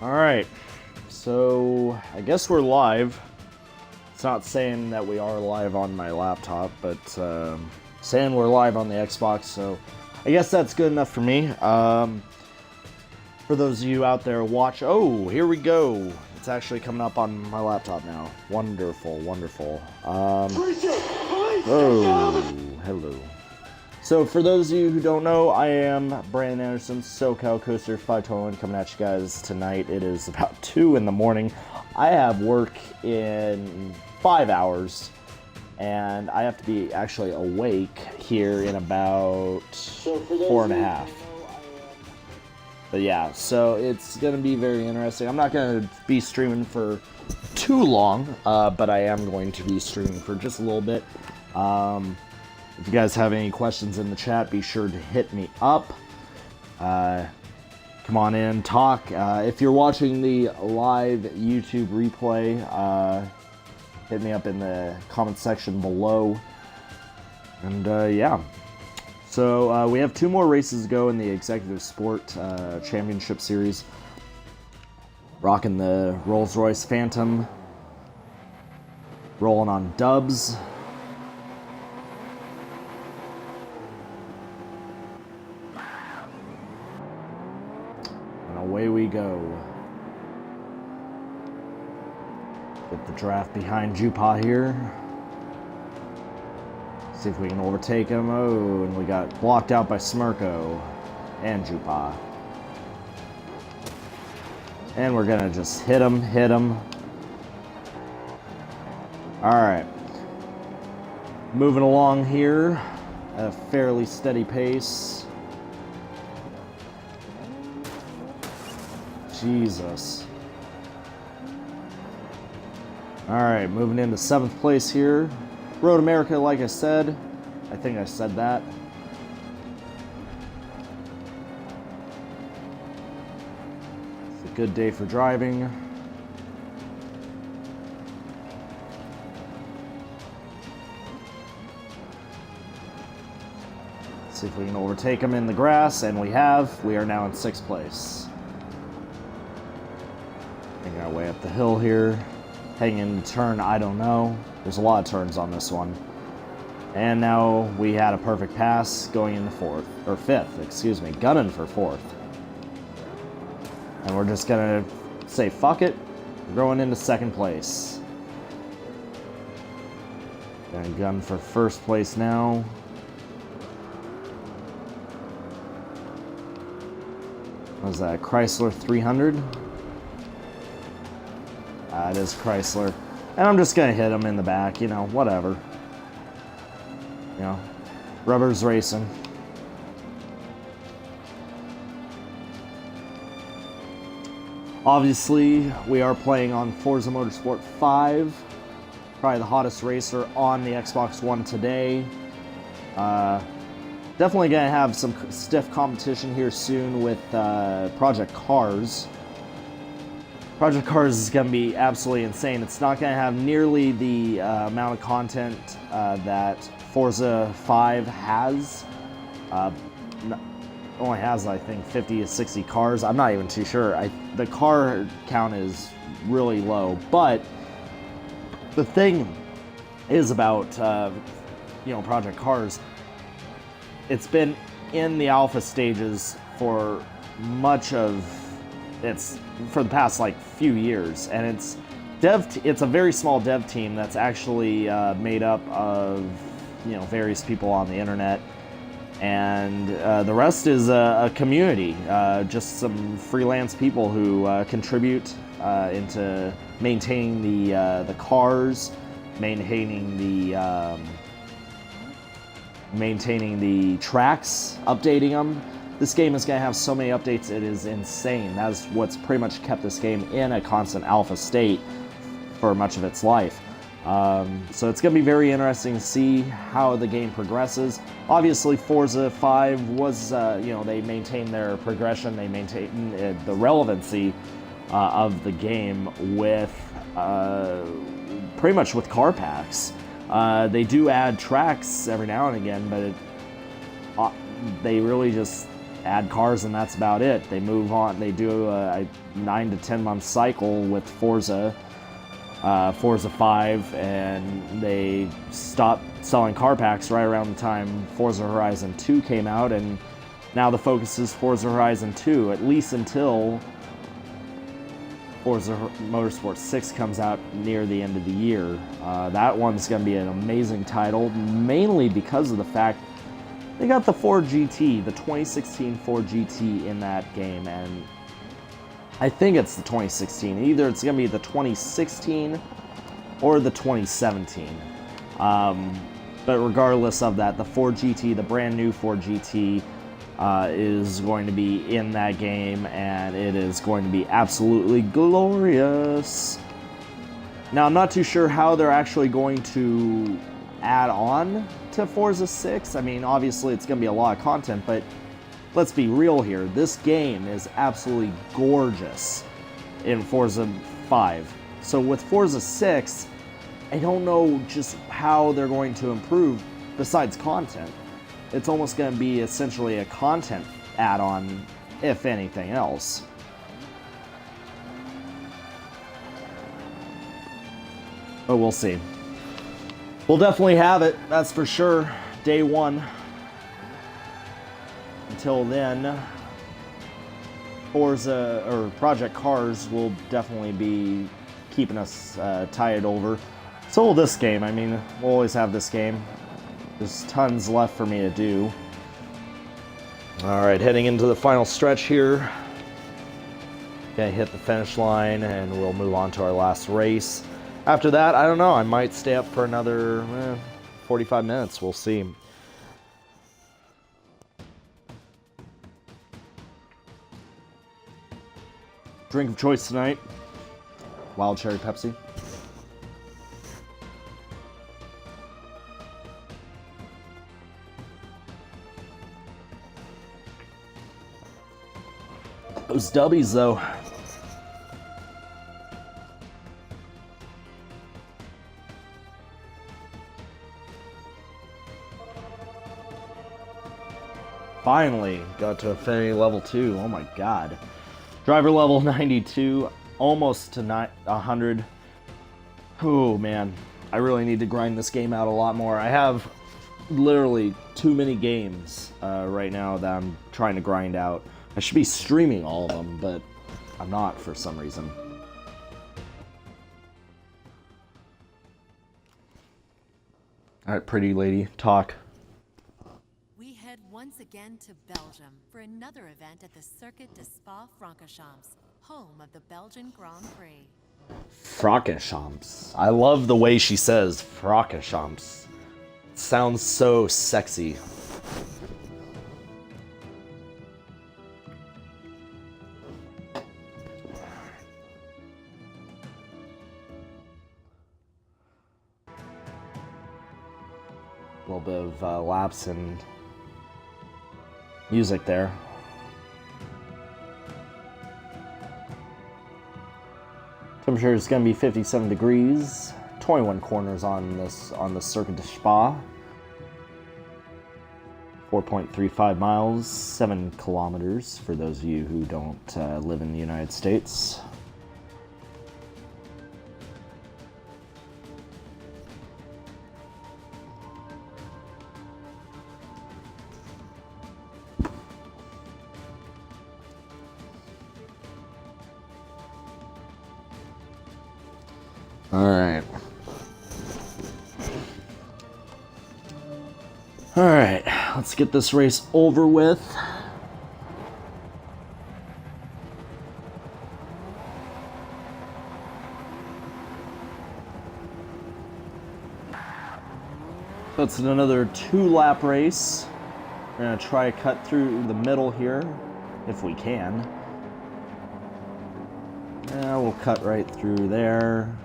Alright, so I guess we're live. It's not saying that we are live on my laptop, but saying we're live on the Xbox, so I guess that's good enough for me. For those of you out there oh, here we go. It's actually coming up on my laptop now. Wonderful, wonderful. Oh, hello. So for those of you who don't know, I am Brandon Anderson, SoCal Coaster 521, coming at you guys tonight. It is about 2 in the morning. I have work in 5 hours, and I have to be actually awake here in about 4.5. But yeah, so it's going to be very interesting. I'm not going to be streaming for too long, but I am going to be streaming for just a little bit. If you guys have any questions in the chat, be sure to hit me up. Come on in, talk. If you're watching the live YouTube replay, hit me up in the comment section below. And yeah. So we have 2 more races to go in the Executive Sport Championship Series. Rocking the Rolls Royce Phantom. Rolling on dubs. Away we go. Get the draft behind Jupa here. See if we can overtake him. Oh, and we got blocked out by Smirko and Jupa. And we're gonna just hit him. Alright. Moving along here at a fairly steady pace. Jesus. Alright, moving into 7th place here. Road America, like I said. I think I said that. It's a good day for driving. Let's see if we can overtake him in the grass, and we have. We are now in 6th place. Making our way up the hill here. Heading into turn, I don't know. There's a lot of turns on this one. And now we had a perfect pass going into 4th, or 5th, excuse me, gunning for 4th. And we're just gonna say fuck it, we're going into 2nd place. Gonna gun for 1st place now. What was that, Chrysler 300? It is Chrysler. And I'm just going to hit him in the back, you know, whatever. You know, rubber's racing. Obviously, we are playing on Forza Motorsport 5. Probably the hottest racer on the Xbox One today. Definitely going to have some stiff competition here soon with Project Cars. Project Cars is going to be absolutely insane. It's not going to have nearly the amount of content that Forza 5 has. Only has, I think, 50 to 60 cars. I'm not even too sure. The car count is really low. But the thing is about Project Cars, it's been in the alpha stages for much of for the past like few years, and it's a very small dev team that's actually made up of various people on the internet, and the rest is a community, just some freelance people who contribute into maintaining the cars, maintaining the tracks, updating them. This game is going to have so many updates, it is insane. That's what's pretty much kept this game in a constant alpha state for much of its life. So it's going to be very interesting to see how the game progresses. Obviously, Forza 5 was, they maintained their progression, they maintained the relevancy of the game with, pretty much with car packs. They do add tracks every now and again, but they really just add cars and that's about it. They move on. They do a 9 to 10 month cycle with Forza 5, and they stopped selling car packs right around the time Forza Horizon 2 came out, and now the focus is Forza Horizon 2, at least until Forza Motorsport 6 comes out near the end of the year. That one's going to be an amazing title, mainly because of the fact they got the Ford GT, the 2016 Ford GT in that game, and I think it's the 2016. Either it's going to be the 2016 or the 2017. But regardless of that, the Ford GT, the brand new Ford GT, is going to be in that game, and it is going to be absolutely glorious. Now, I'm not too sure how they're actually going to add on to Forza 6. I mean, obviously it's going to be a lot of content, but let's be real here. This game is absolutely gorgeous in Forza 5. So with Forza 6, I don't know just how they're going to improve besides content. It's almost going to be essentially a content add-on, if anything else. But we'll see. We'll definitely have it, that's for sure, day one. Until then, Forza, or Project Cars, will definitely be keeping us tied over. So will this game. I mean, we'll always have this game. There's tons left for me to do. Alright, heading into the final stretch here. Gonna hit the finish line and we'll move on to our last race. After that, I don't know, I might stay up for another 45 minutes. We'll see. Drink of choice tonight, wild cherry Pepsi. Those dubbies, though. Finally got to Affinity level 2. Oh my god. Driver level 92, almost to 100. Oh man, I really need to grind this game out a lot more. I have literally too many games right now that I'm trying to grind out. I should be streaming all of them, but I'm not for some reason. Alright, pretty lady, talk. We head once again to Belgium for another event at the Circuit de Spa-Francorchamps, home of the Belgian Grand Prix. Francorchamps. I love the way she says Francorchamps. It sounds so sexy. A little bit of lapse in music there. Temperature is going to be 57 degrees. 21 corners on the Circuit de Spa. 4.35 miles, 7 kilometers for those of you who don't live in the United States. Alright, let's get this race over with. So it's another 2-lap race. We're going to try to cut through the middle here, if we can. Yeah, we'll cut right through there.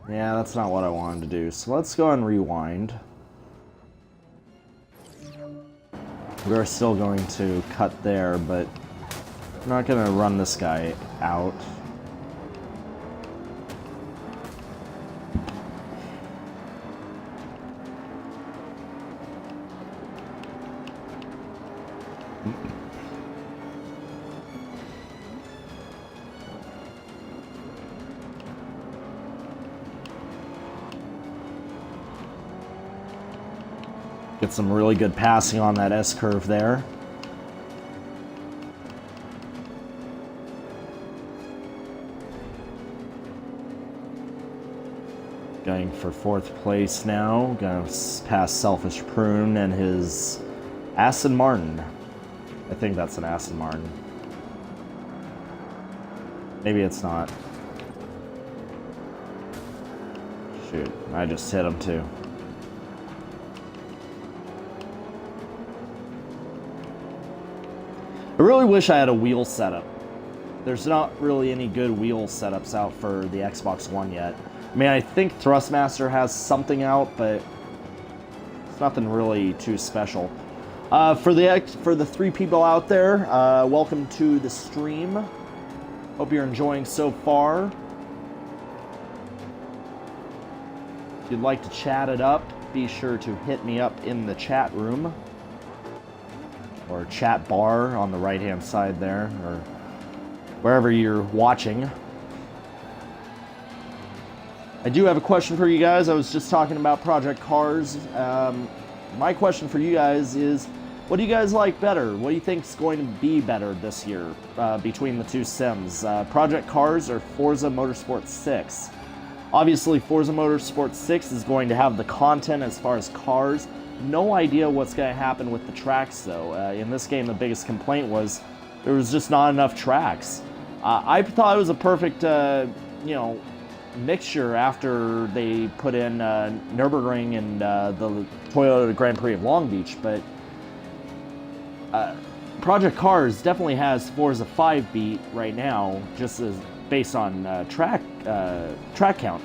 Yeah, that's not what I wanted to do. So let's go and rewind. We're still going to cut there, but I'm not going to run this guy out. Get some really good passing on that S-curve there. Going for 4th place now. Gonna pass Selfish Prune and his Aston Martin. I think that's an Aston Martin. Maybe it's not. Shoot, I just hit him too. I really wish I had a wheel setup. There's not really any good wheel setups out for the Xbox One yet. I mean, I think Thrustmaster has something out, but it's nothing really too special. For the 3 people out there, welcome to the stream. Hope you're enjoying so far. If you'd like to chat it up, be sure to hit me up in the chat room. Or chat bar on the right-hand side there, or wherever you're watching. I do have a question for you guys. I was just talking about Project Cars. My question for you guys is, what do you guys like better? What do you think is going to be better this year between the 2 sims? Project Cars or Forza Motorsport 6? Obviously, Forza Motorsport 6 is going to have the content as far as cars. No idea what's going to happen with the tracks, though. In this game, the biggest complaint was there was just not enough tracks. I thought it was a perfect, mixture after they put in Nürburgring and the Toyota Grand Prix of Long Beach, but Project Cars definitely has Forza 5 beat right now, just as based on track count.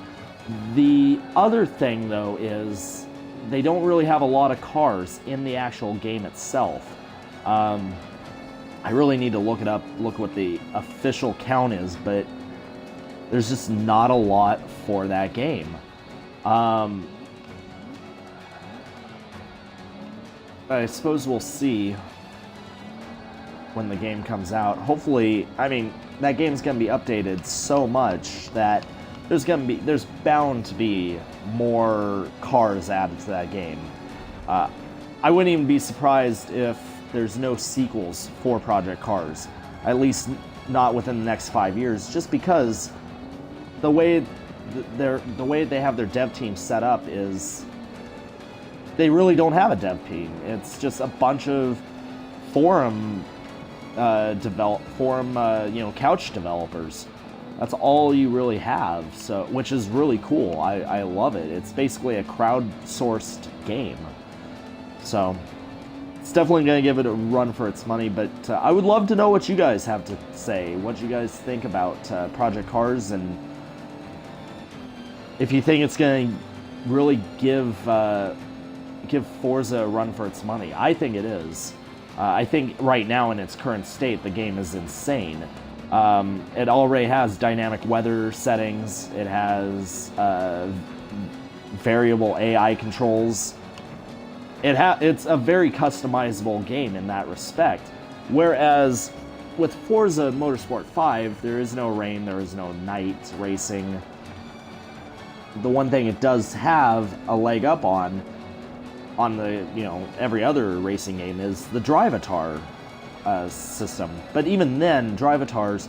The other thing, though, is they don't really have a lot of cars in the actual game itself. I really need to look it up, look what the official count is, but there's just not a lot for that game. I suppose we'll see when the game comes out. Hopefully, I mean, that game's gonna be updated so much that there's bound to be more cars added to that game. I wouldn't even be surprised if there's no sequels for Project Cars, at least not within the next 5 years, just because the way they have their dev team set up is they really don't have a dev team. It's just a bunch of forum couch developers. That's all you really have, so which is really cool. I love it. It's basically a crowdsourced game. So it's definitely going to give it a run for its money, but I would love to know what you guys have to say, what you guys think about Project Cars, and if you think it's going to really give Forza a run for its money. I think it is. I think right now in its current state, the game is insane. It already has dynamic weather settings. It has variable AI controls. It's a very customizable game in that respect. Whereas with Forza Motorsport 5, there is no rain, there is no night racing. The one thing it does have a leg up on the, every other racing game is the Drivatar system. But even then, Drivatars,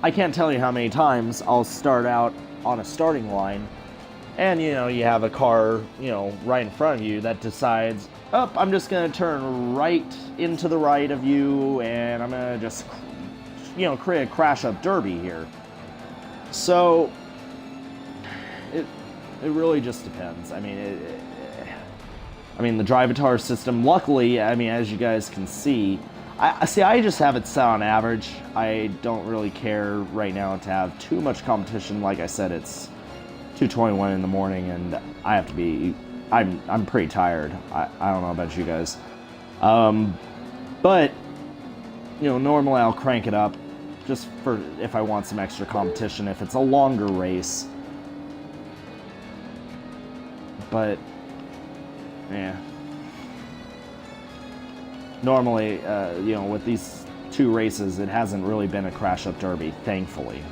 I can't tell you how many times I'll start out on a starting line and, you have a car, right in front of you that decides, I'm just going to turn right into the right of you and I'm going to just, create a crash-up derby here. So it really just depends. I mean, the Drivatar system, luckily, as you guys can see, I just have it set on average. I don't really care right now to have too much competition. Like I said, it's 2:21 in the morning, and I have to be. I'm pretty tired. I don't know about you guys, but normally I'll crank it up just for if I want some extra competition. If it's a longer race, but. Yeah. Normally, with these 2 races, it hasn't really been a crash-up derby, thankfully.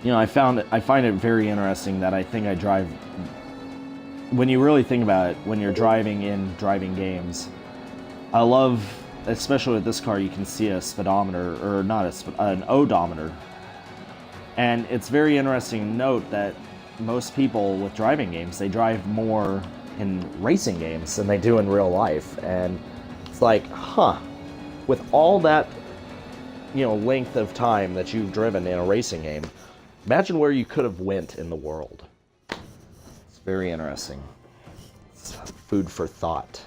you know, I find it very interesting that I think I drive, when you really think about it, when you're driving games, I love, especially with this car, you can see a speedometer, or not an odometer. And it's very interesting to note that most people with driving games, they drive more in racing games than they do in real life. And it's like, huh, with all that, you know, length of time that you've driven in a racing game, imagine where you could have went in the world. It's very interesting. It's food for thought.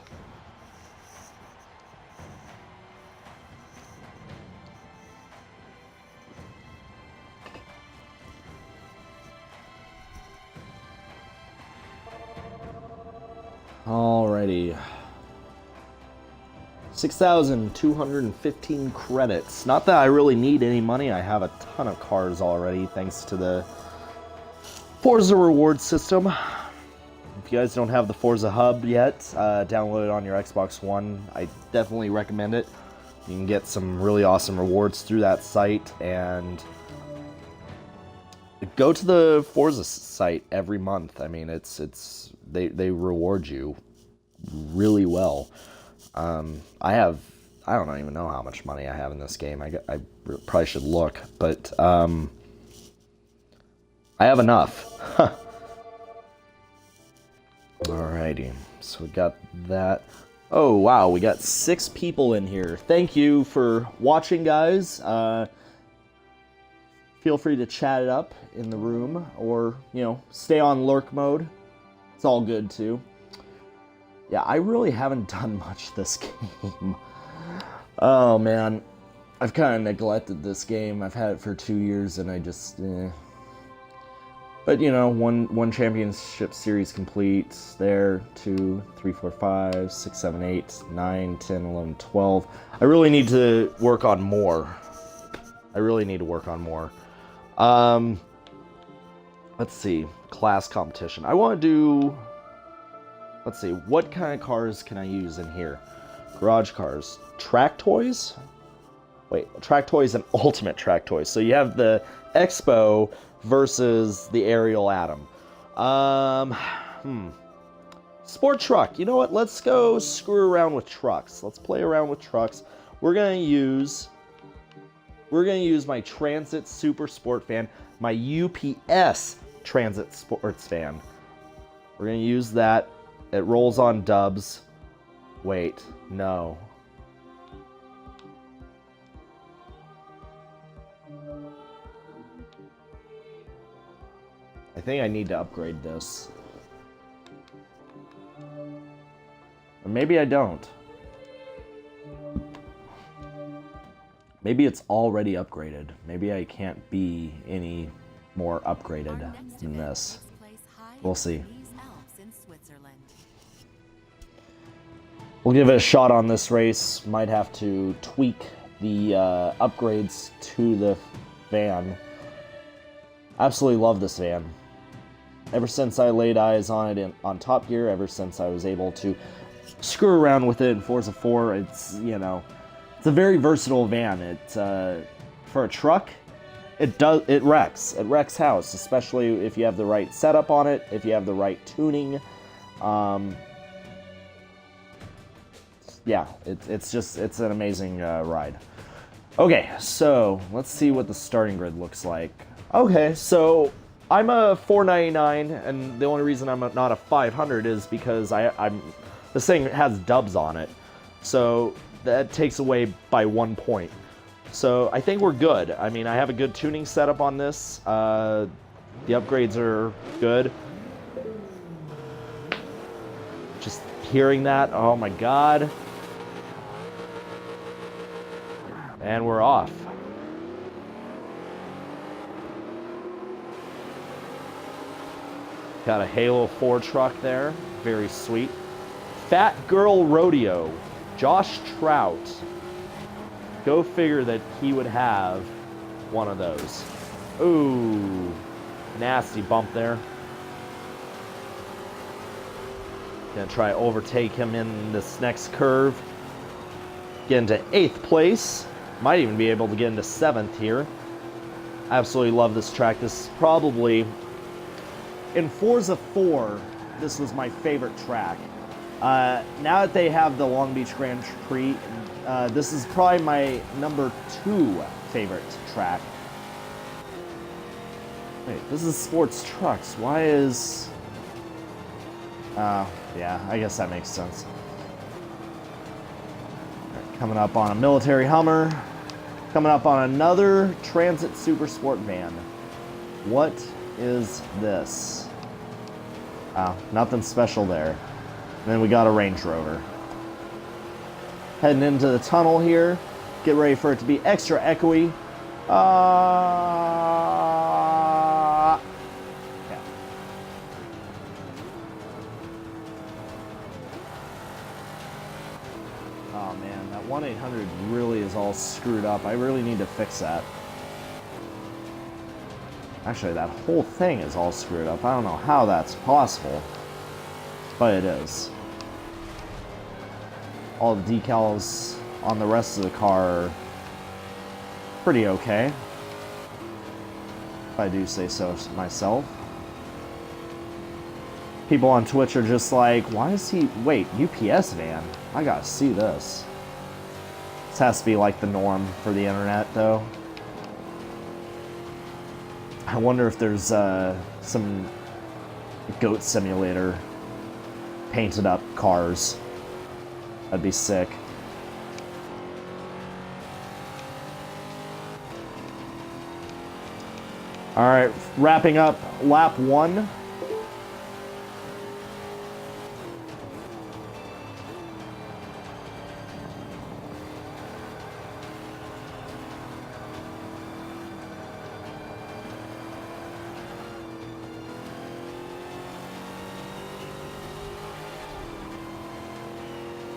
Alrighty. 6,215 credits. Not that I really need any money. I have a ton of cars already, thanks to the Forza reward system. If you guys don't have the Forza Hub yet, download it on your Xbox One. I definitely recommend it. You can get some really awesome rewards through that site, and go to the Forza site every month. I mean, they reward you really well. I don't even know how much money I have in this game. I probably should look, but I have enough. Alrighty, so we got that. Oh wow, we got 6 people in here. Thank you for watching, guys. Feel free to chat it up in the room, or, you know, stay on lurk mode. It's all good too. Yeah, I really haven't done much this game. Oh man, I've kind of neglected this game. I've had it for 2 years and I just, But, you know, one championship series complete there. 2, 3, 4, 5, 6, 7, 8, 9, 10, 11, 12. I really need to work on more. Let's see. Class competition. I want to do... Let's see. What kind of cars can I use in here? Garage cars. Track toys? Wait. Track toys and ultimate track toys. So you have the Expo versus the Aerial Atom. Sport truck. You know what? Let's go screw around with trucks. Let's play around with trucks. We're gonna use my Transit SuperSportVan, my UPS Transit Sports Van. We're gonna use that. It rolls on dubs. Wait, no. I think I need to upgrade this. Or maybe I don't. Maybe it's already upgraded. Maybe I can't be any more upgraded than this. We'll see. We'll give it a shot on this race. Might have to tweak the upgrades to the van. Absolutely love this van. Ever since I laid eyes on it on Top Gear, ever since I was able to screw around with it in Forza 4, it's, you know, it's a very versatile van. It for a truck, it wrecks. It wrecks house, especially if you have the right setup on it, if you have the right tuning. Yeah, it's an amazing ride. Okay, so let's see what the starting grid looks like. Okay, so I'm a 499, and the only reason I'm not a 500 is because this thing has dubs on it, so that takes away by 1 point. So I think we're good. I mean, I have a good tuning setup on this. The upgrades are good. Just hearing that, oh my god. And we're off. Got a Halo 4 truck there. Very sweet. Fat Girl Rodeo. Josh Trout. Go figure that he would have one of those. Ooh. Nasty bump there. Gonna try to overtake him in this next curve. Get into 8th place. Might even be able to get into 7th here. Absolutely love this track. This is probably, in Forza 4, this was my favorite track. Now that they have the Long Beach Grand Prix, this is probably my number 2 favorite track. Wait, this is sports trucks. Why is... yeah, I guess that makes sense. Right, coming up on a military Hummer. Coming up on another Transit SuperSportVan. What is this? Nothing special there. And then we got a Range Rover. Heading into the tunnel here. Get ready for it to be extra echoey. Yeah. Oh man, that 1-800 really is all screwed up. I really need to fix that. Actually, that whole thing is all screwed up. I don't know how that's possible, but it is. All the decals on the rest of the car are pretty okay, if I do say so myself. People on Twitch are just like, why is he... Wait, UPS van? I gotta see this. This has to be like the norm for the internet, though. I wonder if there's some Goat Simulator painted up cars. That'd be sick. Alright, wrapping up lap 1.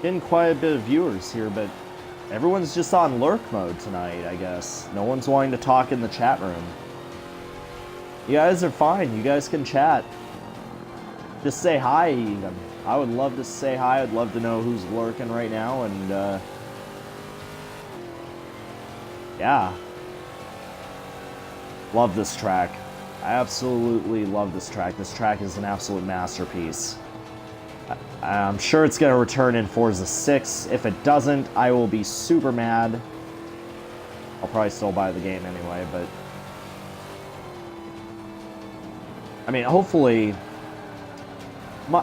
Getting quite a bit of viewers here, but everyone's just on lurk mode tonight, I guess. No one's wanting to talk in the chat room. You guys are fine. You guys can chat. Just say hi, even. I would love to say hi. I'd love to know who's lurking right now, and, yeah. Love this track. I absolutely love this track. This track is an absolute masterpiece. I'm sure it's going to return in Forza 6. If it doesn't, I will be super mad. I'll probably still buy the game anyway, but... I mean, hopefully...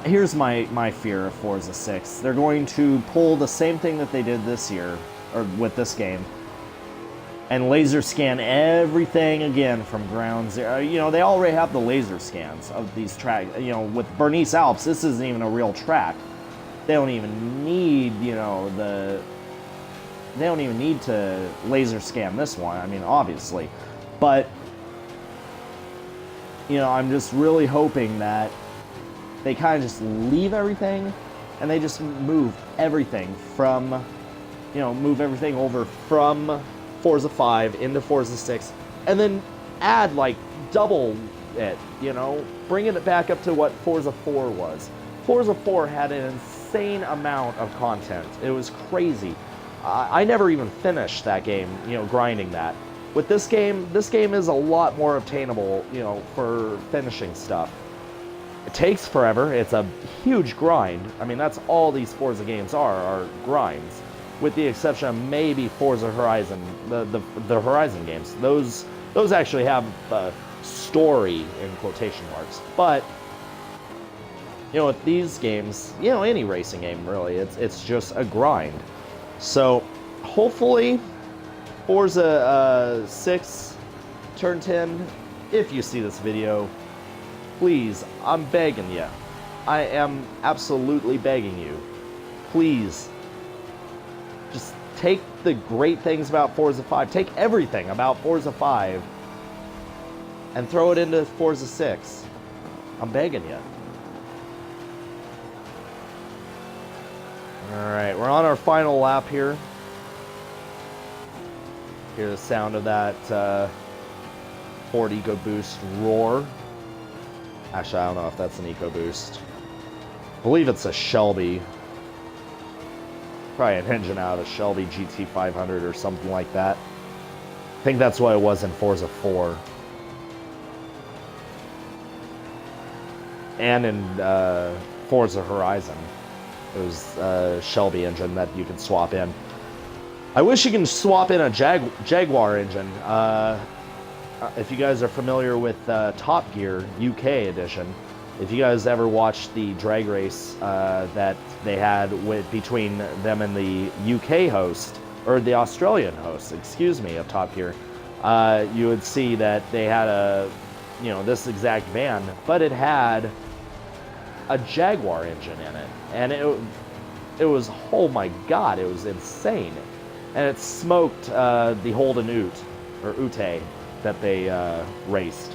Here's my fear of Forza 6. They're going to pull the same thing that they did this year, or with this game, and laser scan everything again from ground zero. You know, they already have the laser scans of these tracks. You know, with Bernese Alps, this isn't even a real track. They don't even need, you know, they don't even need to laser scan this one. I mean, obviously. But, you know, I'm just really hoping that they kind of just leave everything and they just move everything from, you know, move everything over from Forza 5 into Forza 6, and then add like double it, you know, bringing it back up to what Forza 4 was. Forza 4 had an insane amount of content. It was crazy. I never even finished that game, you know, grinding that. With this game is a lot more obtainable, you know, for finishing stuff. It takes forever. It's a huge grind. I mean, that's all these Forza games are grinds. With the exception of maybe Forza Horizon, the Horizon games. Those actually have a story in quotation marks. But, you know, with these games, you know, any racing game really, it's just a grind. So, hopefully, Forza 6, Turn 10, if you see this video, please, I'm begging you. I am absolutely begging you. Please, just take the great things about Forza 5, take everything about Forza 5, and throw it into Forza 6. I'm begging you. Alright, we're on our final lap here. Hear the sound of that Ford EcoBoost roar. Actually, I don't know if that's an EcoBoost. I believe it's a Shelby. Probably an engine out of a Shelby GT500 or something like that. I think that's what it was in Forza 4. And in Forza Horizon. It was a Shelby engine that you could swap in. I wish you can swap in a Jaguar engine. If you guys are familiar with Top Gear UK edition, if you guys ever watched the drag race that they had between them and the UK host, or the Australian host, excuse me, of Top Gear, you would see that they had this exact van, but it had a Jaguar engine in it, and it was, oh my god, it was insane, and it smoked the Holden Ute that they raced.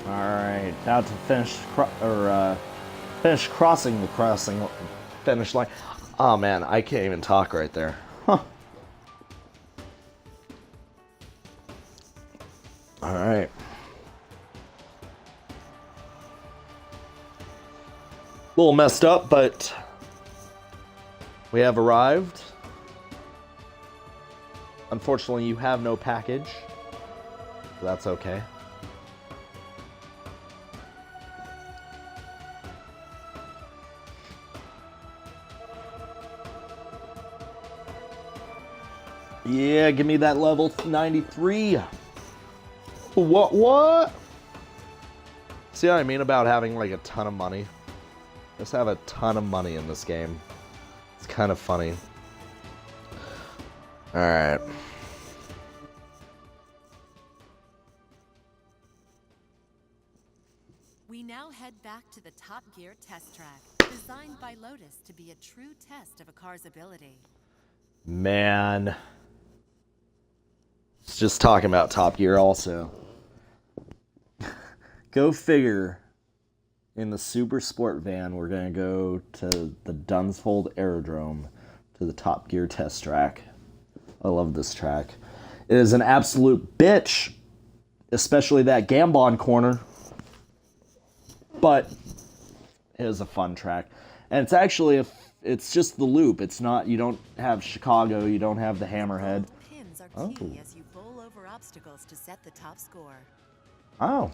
Alright, now to finish crossing the finish line. Oh man, I can't even talk right there. Huh. Alright. A little messed up, but we have arrived. Unfortunately, you have no package. So that's okay. Yeah, give me that level 93. What? See what I mean about having like a ton of money? Just have a ton of money in this game. It's kind of funny. Alright. We now head back to the Top Gear test track, designed by Lotus to be a true test of a car's ability. Man. It's just talking about Top Gear also. Go figure. In the SuperSportVan, we're going to go to the Dunsfold Aerodrome to the Top Gear test track. I love this track. It is an absolute bitch, especially that Gambon corner. But it is a fun track. And it's actually, it's just the loop. It's not, you don't have Chicago, you don't have the Hammerhead. Pins are key as you bowl over obstacles to set the top score. Oh.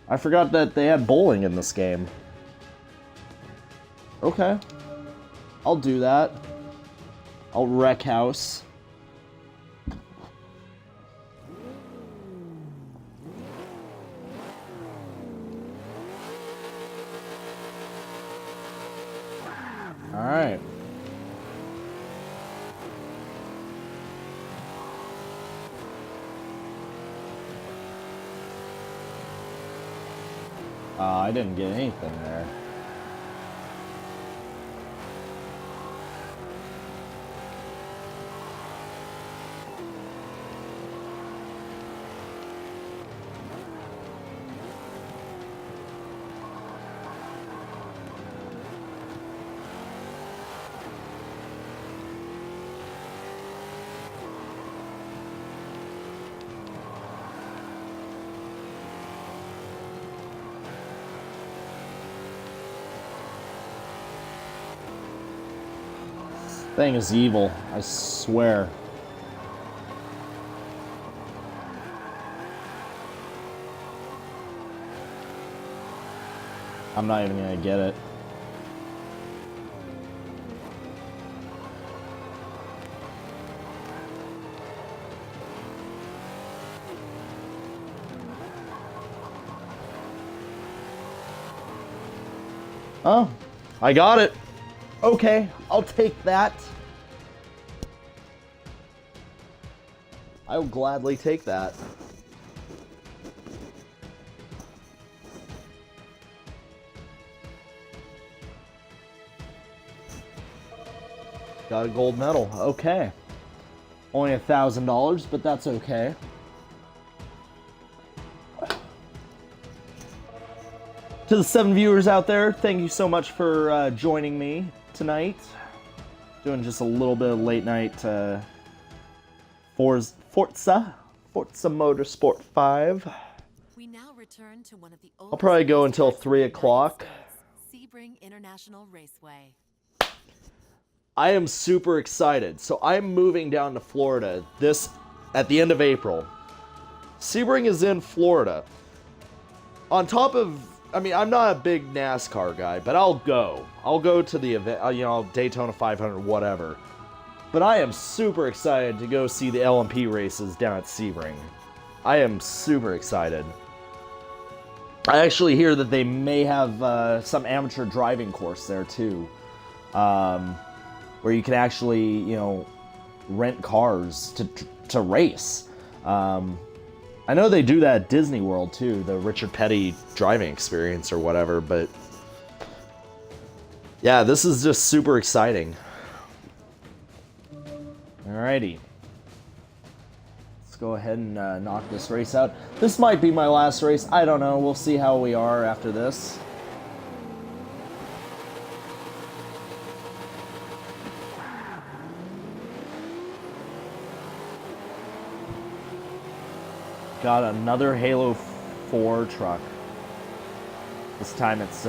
I forgot that they had bowling in this game. Okay. I'll do that. I'll wreck house. Alright. I didn't get anything there. Thing is evil, I swear. I'm not even gonna get it. Oh, I got it. Okay, I'll take that. I will gladly take that. Got a gold medal. Okay. Only $1,000, but that's okay. To the 7 viewers out there, thank you so much for joining me tonight. Doing just a little bit of late night Forza Motorsport 5. We now return to one of the I'll probably go until 3 o'clock. Sebring International Raceway. I am super excited. So I'm moving down to Florida at the end of April. Sebring is in Florida. On top of, I mean, I'm not a big NASCAR guy, but I'll go. I'll go to the event, Daytona 500, whatever. But I am super excited to go see the LMP races down at Sebring. I am super excited. I actually hear that they may have some amateur driving course there too, where you can actually, rent cars to race. I know they do that at Disney World too, the Richard Petty driving experience or whatever, but yeah, this is just super exciting. Alrighty. Let's go ahead and knock this race out. This might be my last race. I don't know. We'll see how we are after this. Got another Halo 4 truck. This time it's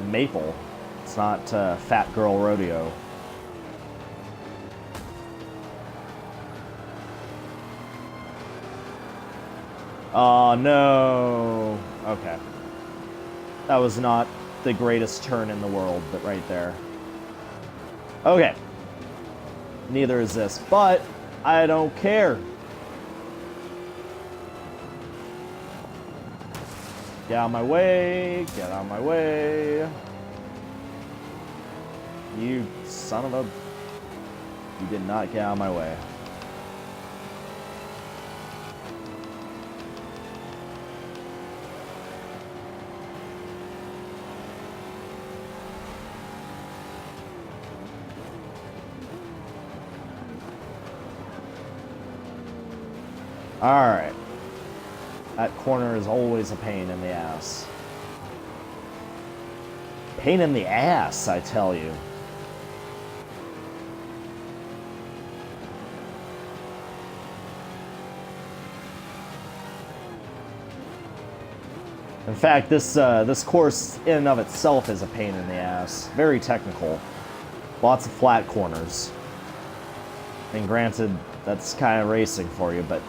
Maple. It's not Fat Girl Rodeo. Oh no. Okay. That was not the greatest turn in the world, but right there. Okay. Neither is this, but I don't care. Get out of my way. Get out of my way. You son of a... You did not get out of my way. Alright. That corner is always a pain in the ass. Pain in the ass, I tell you. In fact, this course in and of itself is a pain in the ass. Very technical. Lots of flat corners. And granted, that's kind of racing for you, but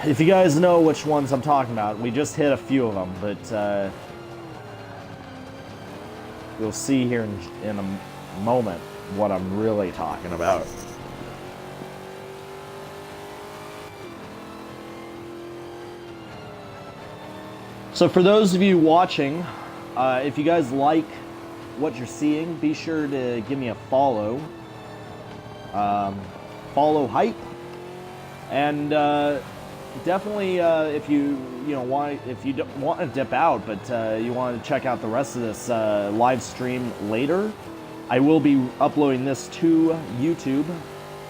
if you guys know which ones I'm talking about, we just hit a few of them, but you'll see here in a moment what I'm really talking about. So for those of you watching, if you guys like what you're seeing, be sure to give me a follow. Follow hype, and definitely if you don't want to dip out, but you want to check out the rest of this live stream later, I will be uploading this to YouTube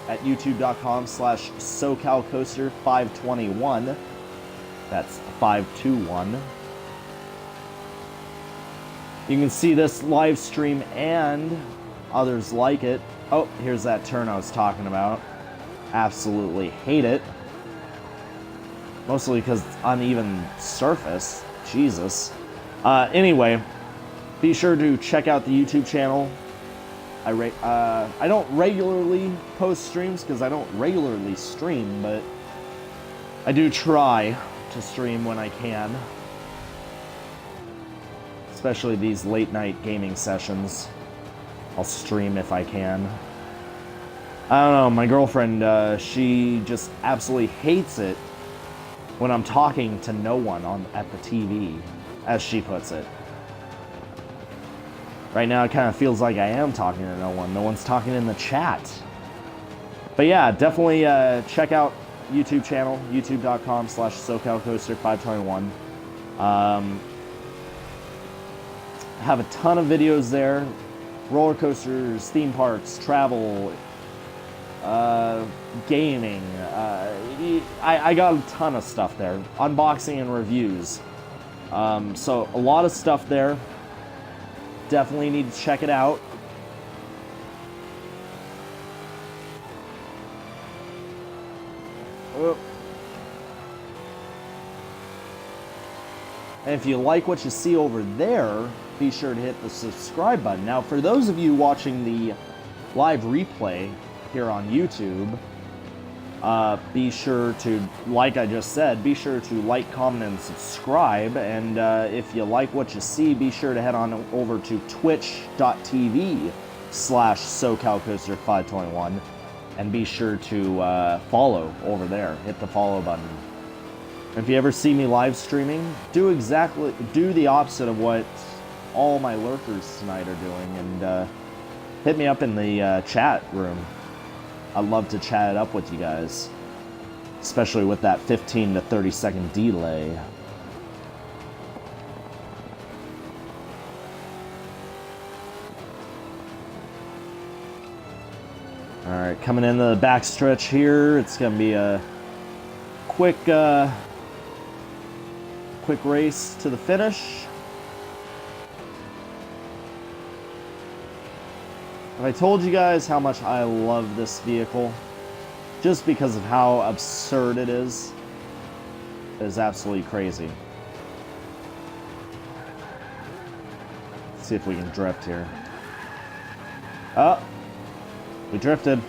at youtube.com/SoCalCoaster521. That's 521. You can see this live stream and others like it. Oh, here's that turn I was talking about. Absolutely hate it. Mostly because it's uneven surface. Jesus. Anyway, be sure to check out the YouTube channel. I don't regularly post streams because I don't regularly stream, but I do try to stream when I can. Especially these late night gaming sessions. I'll stream if I can. I don't know, my girlfriend, she just absolutely hates it when I'm talking to no one at the TV, as she puts it. Right now it kind of feels like I am talking to no one. No one's talking in the chat. But yeah, definitely check out YouTube channel, youtube.com/SoCalCoaster521. Have a ton of videos there. Roller coasters, theme parks, travel, gaming. I got a ton of stuff there. Unboxing and reviews. So a lot of stuff there. Definitely need to check it out. Oh. And if you like what you see over there, be sure to hit the subscribe button. Now, for those of you watching the live replay here on YouTube, be sure to, like I just said, be sure to like, comment, and subscribe. And if you like what you see, be sure to head on over to twitch.tv/SoCalCoaster521 and be sure to follow over there. Hit the follow button. If you ever see me live streaming, do the opposite of what all my lurkers tonight are doing, and hit me up in the chat room. I'd love to chat it up with you guys, especially with that 15 to 30 second delay. Alright, coming into the backstretch here, it's going to be a quick race to the finish. Have I told you guys how much I love this vehicle? Just because of how absurd it is. It is absolutely crazy. Let's see if we can drift here. Oh! We drifted.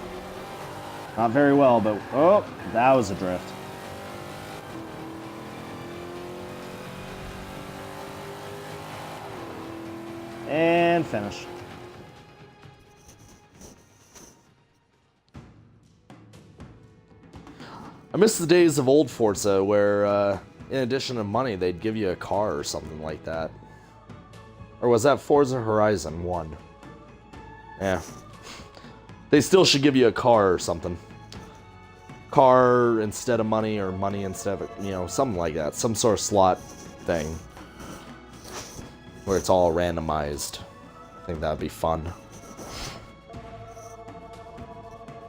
Not very well, but... Oh! That was a drift. And finish. I miss the days of old Forza where, in addition to money, they'd give you a car or something like that. Or was that Forza Horizon 1? Yeah. They still should give you a car or something. Car instead of money, or money instead of, you know, something like that. Some sort of slot thing. Where it's all randomized. I think that'd be fun.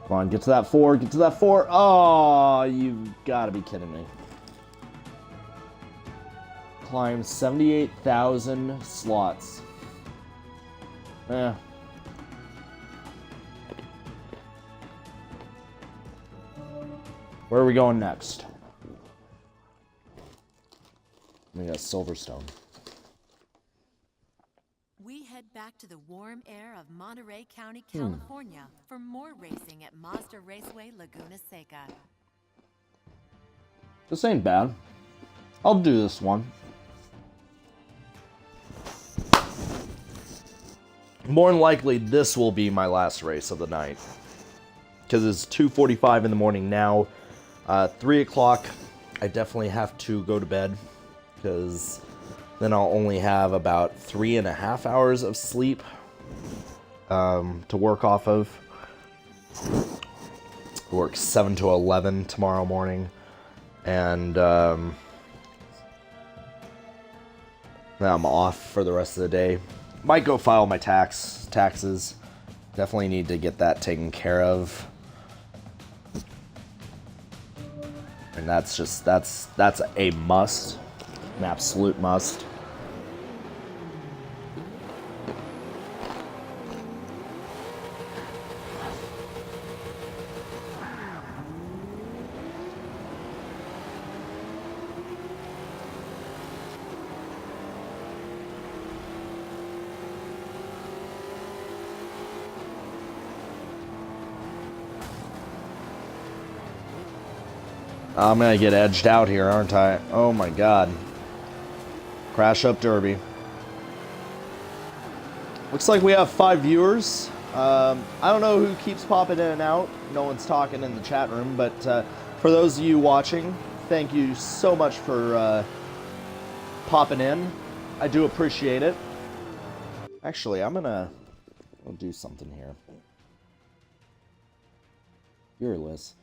Come on, get to that 4, get to that 4. Oh, you've got to be kidding me. Climb 78,000 slots. Eh. Where are we going next? We got Silverstone. We head back to the warm air of Monterey County, California for more racing at Mazda Raceway Laguna Seca. This ain't bad. I'll do this one. More than likely, this will be my last race of the night. Because it's 2:45 in the morning now. 3 o'clock, I definitely have to go to bed. Because then I'll only have about 3.5 hours of sleep to work off of. Work 7 to 11 tomorrow morning. And then I'm off for the rest of the day. Might go file my taxes. Definitely need to get that taken care of. And that's a must. An absolute must. I'm gonna get edged out here, aren't I? Oh my god. Crash up Derby. Looks like we have 5 viewers. I don't know who keeps popping in and out. No one's talking in the chat room, but for those of you watching, thank you so much for popping in. I do appreciate it. Actually, I'll do something here. Viewer list.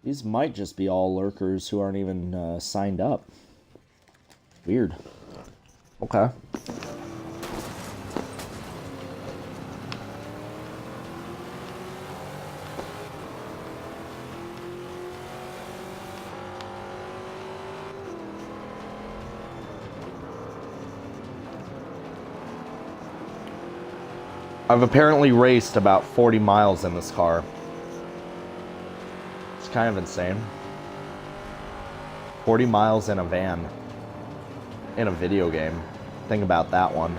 These might just be all lurkers who aren't even signed up. Weird. Okay. I've apparently raced about 40 miles in this car. It's kind of insane. 40 miles in a van. In a video game. Think about that one.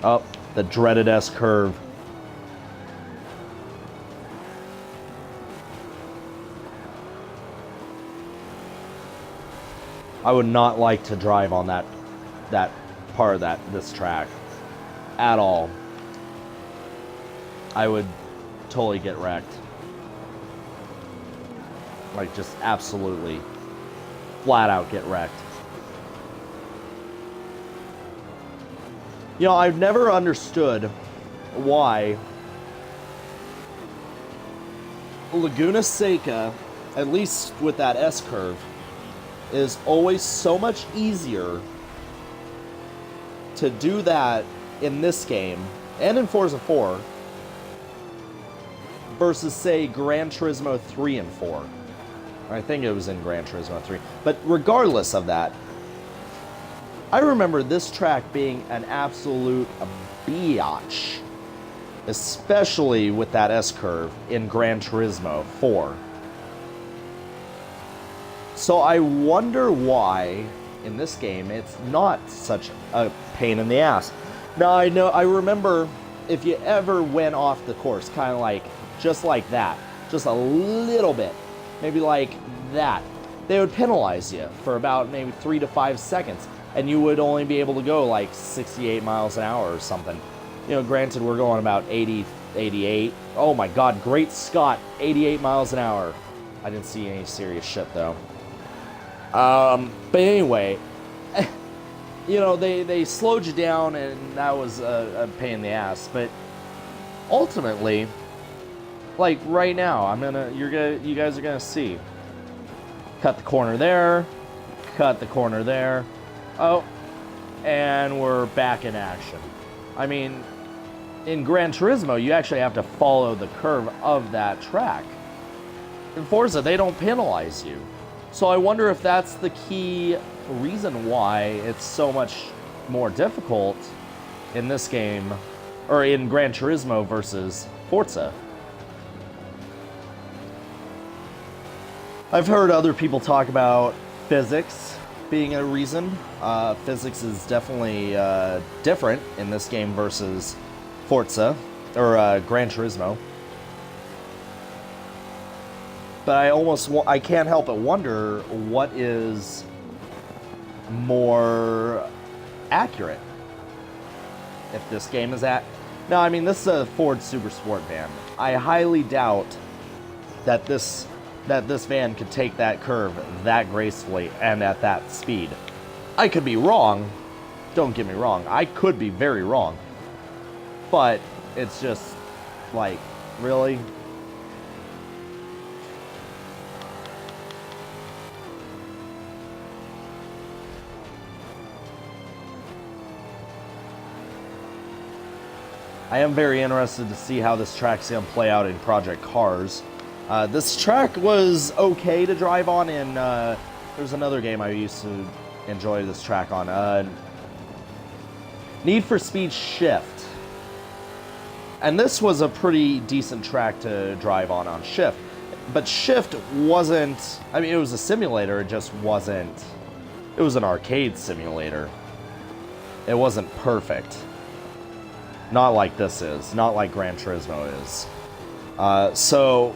Oh, the dreaded S curve. I would not like to drive on that part of this track at all. I would totally get wrecked. Like, just absolutely flat out get wrecked. You know, I've never understood why Laguna Seca, at least with that S curve, is always so much easier to do that in this game and in Forza 4 versus, say, Gran Turismo 3 and 4. I think it was in Gran Turismo 3. But regardless of that, I remember this track being an absolute biatch, especially with that S-curve in Gran Turismo 4. So I wonder why, in this game, it's not such a pain in the ass. Now, I remember if you ever went off the course, kind of like, just like that, just a little bit, maybe like that, they would penalize you for about maybe 3 to 5 seconds, and you would only be able to go like 68 miles an hour or something. You know, granted, we're going about 80, 88. Oh my God, great Scott, 88 miles an hour. I didn't see any serious shit though. But anyway, you know, they slowed you down, and that was a pain in the ass. But ultimately, like right now, you guys are gonna see. Cut the corner there, cut the corner there. Oh, and we're back in action. I mean, in Gran Turismo, you actually have to follow the curve of that track. In Forza, they don't penalize you. So I wonder if that's the key reason why it's so much more difficult in this game, or in Gran Turismo versus Forza. I've heard other people talk about physics being a reason. Physics is definitely different in this game versus Forza, or Gran Turismo. But I can't help but wonder what is more accurate. If this game is Now, I mean, this is a Ford SuperSportVan. I highly doubt that this van could take that curve that gracefully and at that speed. I could be wrong. Don't get me wrong. I could be very wrong. But it's just like, really? I am very interested to see how this track's going to play out in Project Cars. This track was okay to drive on in, there's another game I used to enjoy this track on, Need for Speed Shift. And this was a pretty decent track to drive on Shift. But Shift wasn't, I mean, it was a simulator, it just wasn't, it was an arcade simulator. It wasn't perfect. Not like this is, not like Gran Turismo is. So,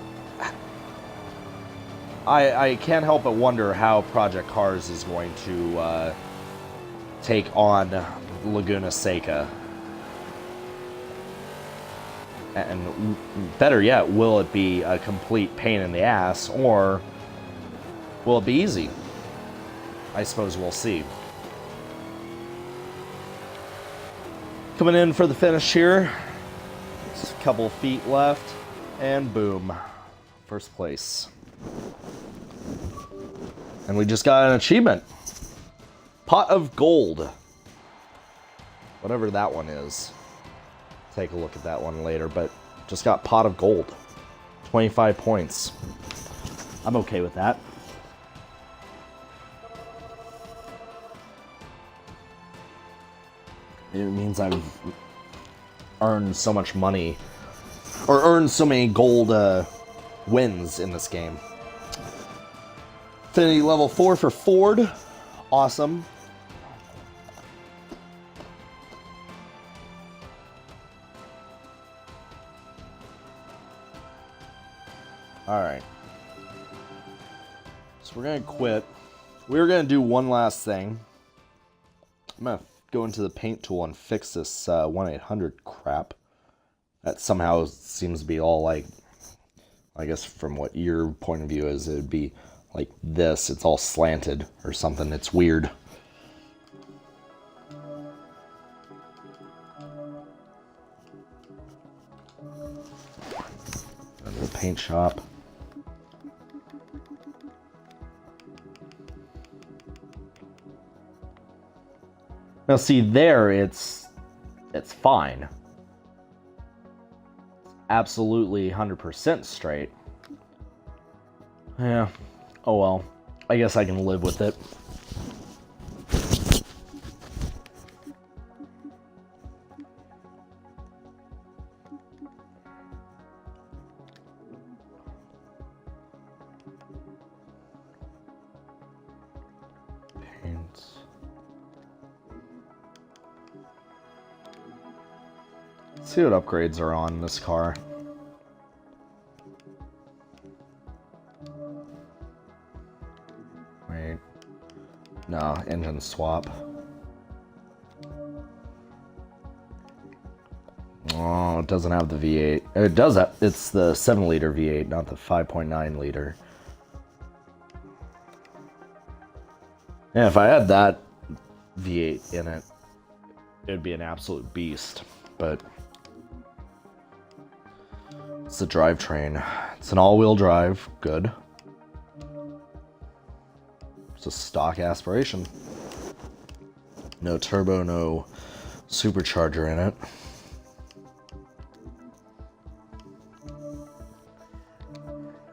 I can't help but wonder how Project Cars is going to take on Laguna Seca. And better yet, will it be a complete pain in the ass, or will it be easy? I suppose we'll see. Coming in for the finish here. Just a couple feet left, and boom, first place. And we just got an achievement. Pot of Gold. Whatever that one is. Take a look at that one later, but just got Pot of Gold. 25 points. I'm okay with that. It means I've earned so much money, or earned so many gold wins in this game. Affinity level 4 for Ford. Awesome. Alright. So we're going to quit. We're going to do one last thing. I'm going to go into the paint tool and fix this 1-800 crap. That somehow seems to be all like, I guess from what your point of view is, it would be like this. It's all slanted or something. It's weird. And the paint shop. Now see there, it's fine. It's absolutely 100% straight. Yeah. Oh well. I guess I can live with it. Paints. Let's see what upgrades are on this car. Wait. No, engine swap. Oh, it doesn't have the V8. It does have, it's the 7-liter V8, not the 5.9 liter. Yeah, if I had that V8 in it, it'd be an absolute beast. But it's the drivetrain. It's an all-wheel drive. Good. It's a stock aspiration. No turbo, no supercharger in it.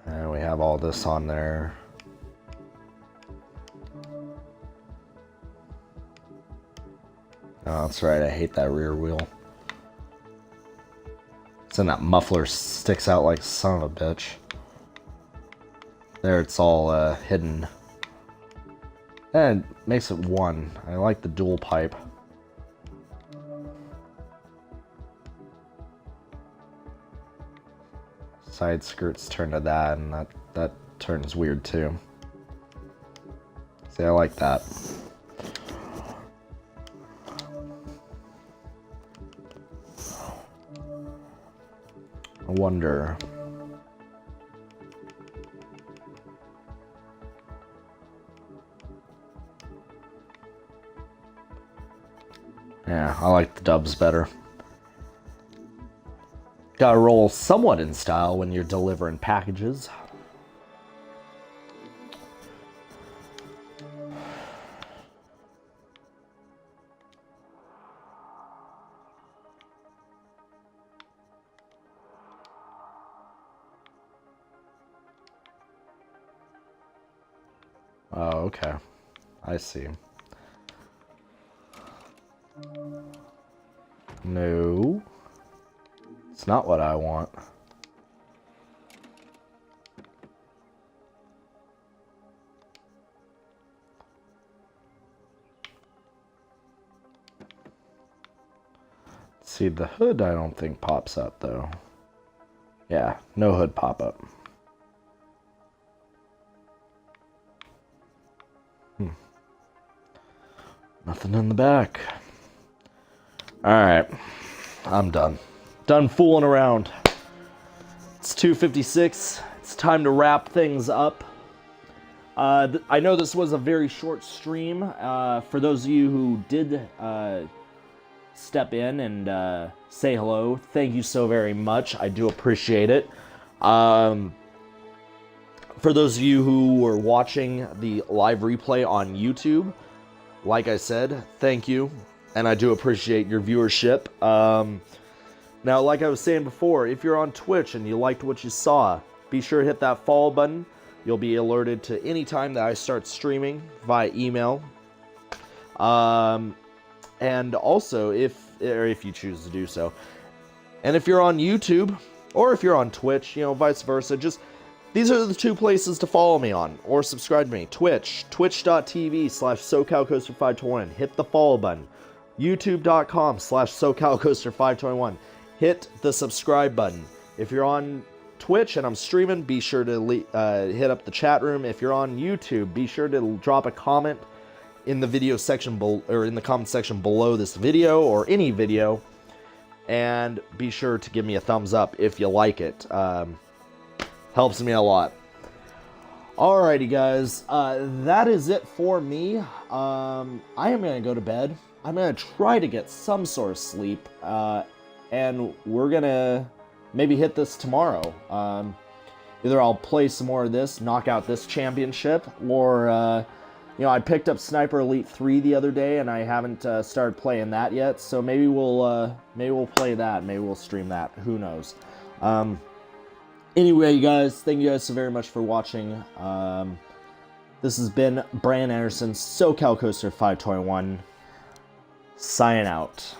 And we have all this on there. Oh, that's right. I hate that rear wheel. And that muffler sticks out like son of a bitch. There, it's all hidden. And it makes it one. I like the dual pipe. Side skirts turn to that, and that turns weird too. See, I like that. I wonder. Yeah, I like the dubs better. Gotta roll somewhat in style when you're delivering packages. Oh, okay. I see. No. It's not what I want. See, the hood I don't think pops up though. Yeah, no hood pop-up. Nothing in the back. Alright. I'm done. Done fooling around. It's 2:56. It's time to wrap things up. I know this was a very short stream. For those of you who did step in and say hello, thank you so very much. I do appreciate it. For those of you who were watching the live replay on YouTube, like I said, thank you, and I do appreciate your viewership. Now, like I was saying before, if you're on Twitch and you liked what you saw, be sure to hit that follow button. You'll be alerted to any time that I start streaming via email. And also, if you choose to do so, and if you're on YouTube or if you're on Twitch, you know, vice versa, just these are the two places to follow me on or subscribe to me. twitch.tv/SoCalCoaster521. Hit the follow button. youtube.com/SoCalCoaster521. Hit the subscribe button. If you're on Twitch and I'm streaming, be sure to hit up the chat room. If you're on YouTube, be sure to drop a comment in the video section or in the comment section below this video or any video, and be sure to give me a thumbs up if you like it. Helps me a lot. Alrighty, guys, that is it for me. I am gonna go to bed. I'm gonna try to get some sort of sleep, and we're gonna maybe hit this tomorrow. Either I'll play some more of this, knock out this championship, or you know, I picked up Sniper Elite 3 the other day, and I haven't started playing that yet. So maybe we'll play that. Maybe we'll stream that. Who knows? Anyway, you guys, thank you guys so very much for watching. This has been Brandon Anderson, SoCal Coaster 521, signing out.